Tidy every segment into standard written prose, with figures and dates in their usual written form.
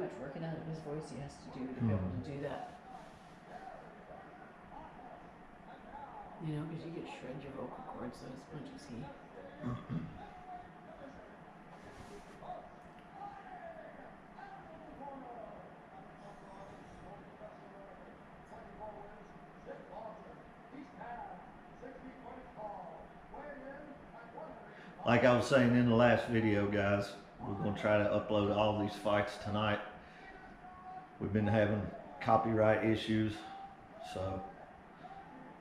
much working out of his voice he has to do to be able to do that. You know, because you get shred your vocal cords as much as he. Like I was saying in the last video, guys, we're going to try to upload all these fights tonight. We've been having copyright issues, so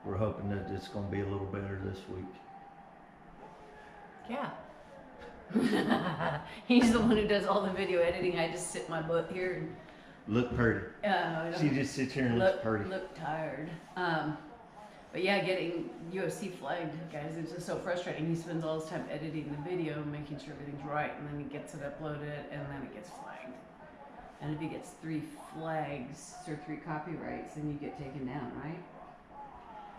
we're hoping that it's going to be a little better this week. Yeah. He's the one who does all the video editing. I just sit my butt here and look pretty. She just sits here and looks pretty. Look tired. But yeah, getting UFC flagged, guys, it's just so frustrating. He spends all his time editing the video, making sure everything's right, and then he gets it uploaded, and then it gets flagged. And if he gets 3 flags or 3 copyrights, then you get taken down, right?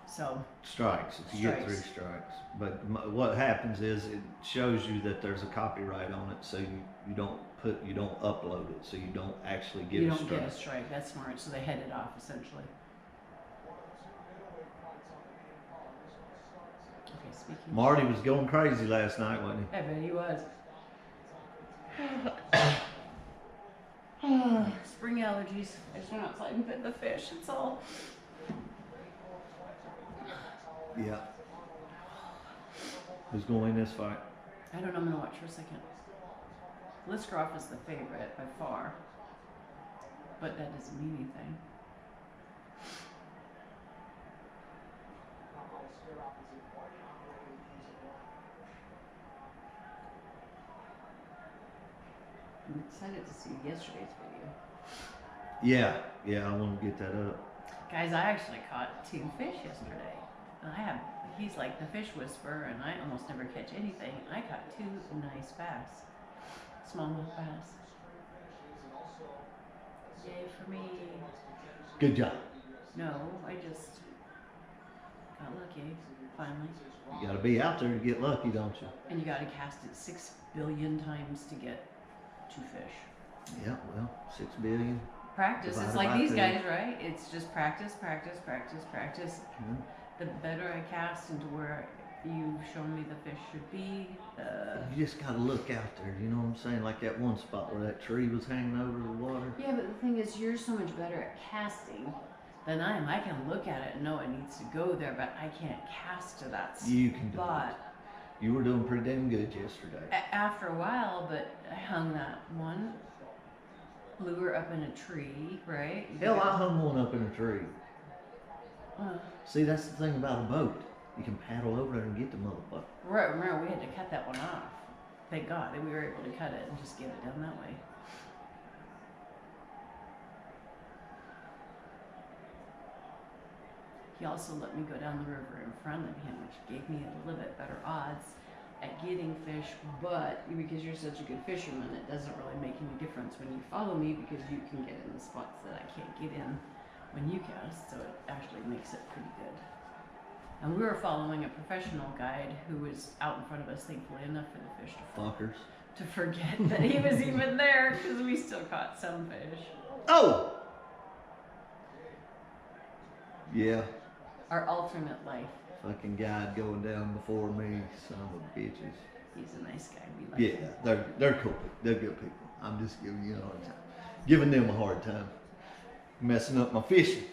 So strikes. If you get 3 strikes. But what happens is it shows you that there's a copyright on it, so you don't upload it, so you don't actually get a strike. You don't get a strike. That's smart. So they head it off essentially. Okay, speaking. Marty was going crazy last night, wasn't he? I bet he was. Spring allergies. I just went outside and fed the fish. It's all. Yeah. Who's going to win this fight? I don't know. I'm going to watch for a second. Aliskerov is the favorite by far. But that doesn't mean anything. I'm excited to see yesterday's video. Yeah, I want to get that up. Guys, I actually caught 2 fish yesterday. He's like the fish whisperer, and I almost never catch anything. I caught 2 nice bass. Smallmouth bass. Yay for me. Good job. No, I just got lucky, finally. You gotta be out there to get lucky, don't you? And you gotta cast it 6 billion times to get 2 fish. Yeah, well, 6 billion. Practice. It's like these guys, right? It's just practice, practice, practice, practice. Mm-hmm. The better I cast into where you've shown me the fish should be, you just gotta look out there, you know what I'm saying? Like that one spot where that tree was hanging over the water. Yeah, but the thing is, you're so much better at casting than I am. I can look at it and know it needs to go there, but I can't cast to that spot. You can do it. You were doing pretty damn good yesterday. After a while, but I hung that one lure up in a tree, right? Hell, I hung one up in a tree. See, that's the thing about a boat. You can paddle over there and get the motherfucker. Right, remember, we had to cut that one off. Thank God that we were able to cut it and just get it down that way. He also let me go down the river in front of him, which gave me a little bit better odds at getting fish, but because you're such a good fisherman, it doesn't really make any difference when you follow me because you can get in the spots that I can't get in when you cast, so it actually makes it pretty good. And we were following a professional guide who was out in front of us, thankfully enough for the fish to forget that he was even there, because we still caught some fish. Oh! Yeah. Our alternate life. Fucking guide going down before me, son of a bitches. He's a nice guy. We like him. Yeah, they're cool. They're good people. I'm just giving you a hard time. Giving them a hard time. Messing up my fishing.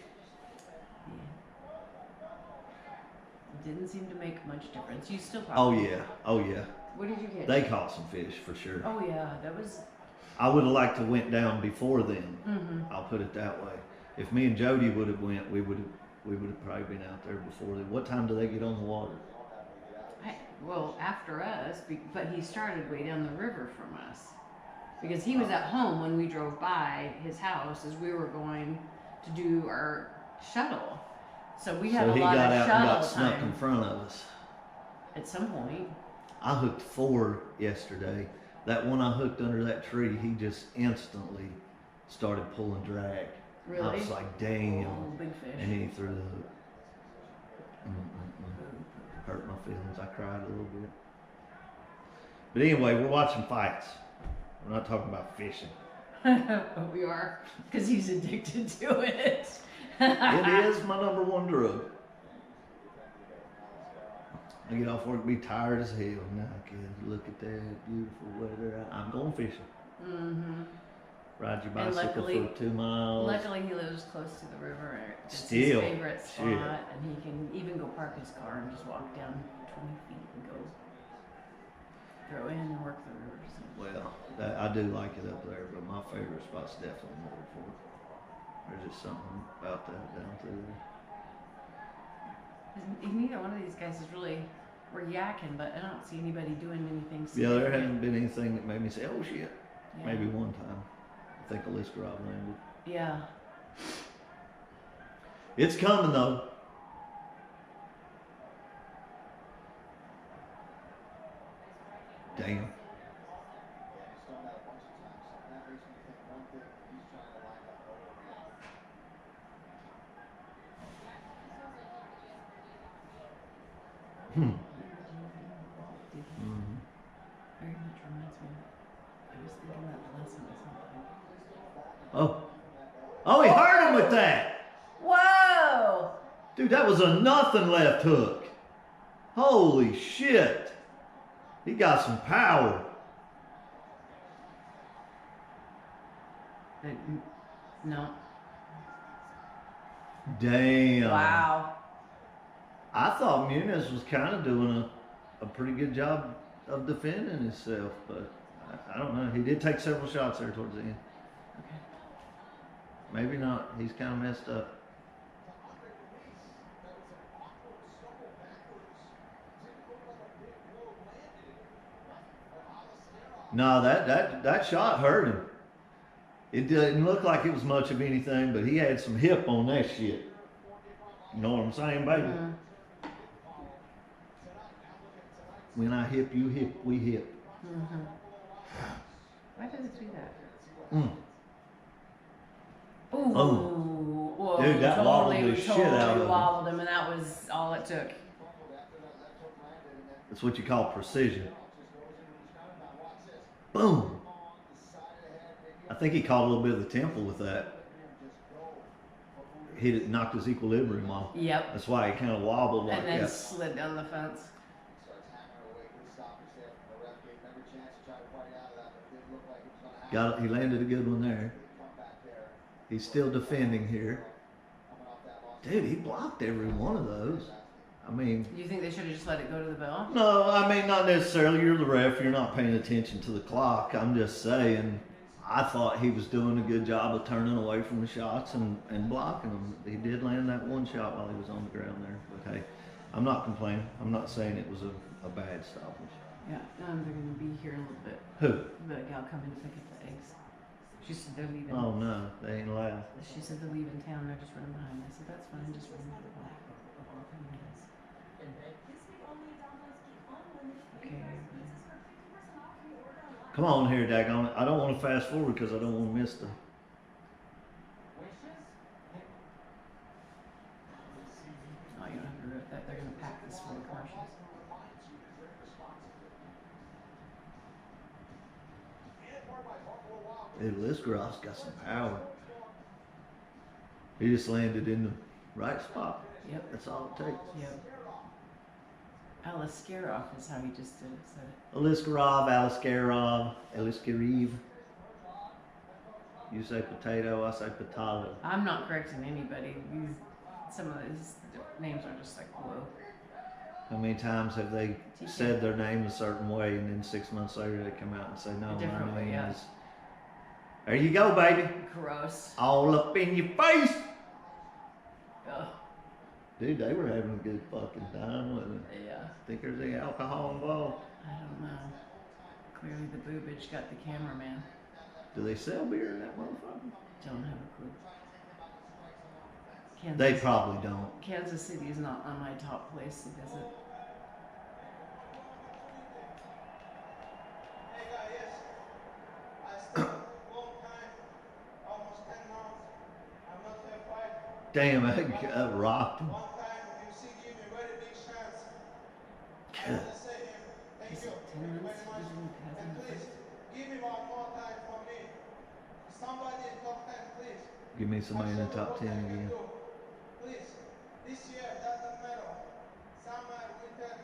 Didn't seem to make much difference. You still probably. Oh yeah. What did you get? They caught some fish for sure. Oh yeah, that was. I would have liked to went down before then. Mm-hmm. I'll put it that way. If me and Jody would have went, we would have probably been out there before then. What time do they get on the water? Well, after us, but he started way down the river from us because he was at home when we drove by his house as we were going to do our shuttle. So we had a lot of shuttle time. So he got out and got snuck in front of us. At some point. I hooked 4 yesterday. That one I hooked under that tree, he just instantly started pulling drag. Really? I was like, damn. Oh, big fish. And he threw the hook. Hurt my feelings. I cried a little bit. But anyway, we're watching fights. We're not talking about fishing. We are, because he's addicted to it. It is my number one drug. I get off work, be tired as hell. Now I can look at that beautiful weather. I'm going fishing. Mm-hmm. Ride your And bicycle luckily- for 2 miles. Luckily, he lives close to the river. It's Still, his favorite spot, shit. and he can even go park his car and just walk down 20 feet and go throw in and work the river. So. Well, I do like it up there, but my favorite spot's definitely North Fork. There's just something about that down through there. Neither one of these guys is really. We're yakking, but I don't see anybody doing anything. Yeah, there significant. hasn't been anything that made me say, "Oh shit." Yeah. Maybe one time. I think Aliskerov landed. Yeah. It's coming though. Damn. Hmm. Mm-hmm. Very much reminds me of. I was thinking that the last time I saw Oh. Oh, he hurt him with that. Whoa! Dude, that was a nothing left hook. Holy shit. He got some power. No. Damn. Wow. I thought Muniz was kind of doing a pretty good job of defending himself, but I don't know. He did take several shots there towards the end. Okay. Maybe not. He's kind of messed up. No, that shot hurt him. It didn't look like it was much of anything, but he had some hip on that shit. You know what I'm saying, baby? Mm-hmm. When I hip, you hip, we hip. Mm-hmm. Why does it do that? Mm. Ooh. Oh. Whoa, Dude, that wobbled the shit out of him. Wobbled him, and that was all it took. That's what you call precision. Boom. I think he caught a little bit of the temple with that. He knocked his equilibrium off. Yep. That's why he kind of wobbled like And then that. slid down the fence. He landed a good one there. He's still defending here. Dude, he blocked every one of those. I mean, Do you think they should have just let it go to the bell? no, I mean, not necessarily. You're the ref. You're not paying attention to the clock. I'm just saying, I thought he was doing a good job of turning away from the shots and blocking them. He did land that one shot while he was on the ground there. But hey, I'm not complaining. I'm not saying it was a bad stoppage. Yeah, they're going to be here in a little bit. Who? The gal coming to pick up the eggs. She said they're leaving. Oh no, they ain't allowed. She said they're leaving town. They're just running behind. I said, that's fine. Just run behind. Okay. Come on here, daggone it. I don't want to fast forward because I don't want to miss the. Oh, you don't have to rip that. They're going to pack this for the commercials. Dude, Aliskerov's got some power. He just landed in the right spot. Yep. That's all it takes. Yep. Aliskerov is how he just did it. Said it. Aliskerov. You say potato, I say potato. I'm not correcting anybody. Some of these names are just like, whoa. How many times have they said their name a certain way and then 6 months later they come out and say, no, A different my way, name yeah. is... There you go, baby. Gross. All up in your face. Ugh. Dude, they were having a good fucking time with it. Yeah. Think there's any alcohol involved? I don't know. Clearly the boobage got the cameraman. Do they sell beer in that motherfucker? Don't have a clue. Kansas, They probably don't. Kansas City is not on my top place to visit. Damn, I rocked him. Good. Is it 10 months? He didn't have him first? Give me somebody in the top 10 again. Please, this year doesn't matter. Summer, winter,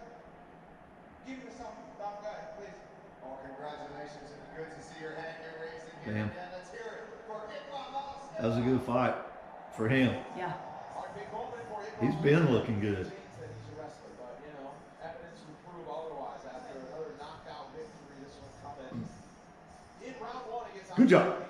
give me some tough guy, please. Oh, congratulations. It's good to see your hand get raised again. Damn. And let's hear it for Muniz Aliskerov. That was a good fight for him. Yeah. Hard big moment for him. He's been looking good. That he's a wrestler, but you know, evidence would prove otherwise after another knockout victory. This one coming in round one against. Good job.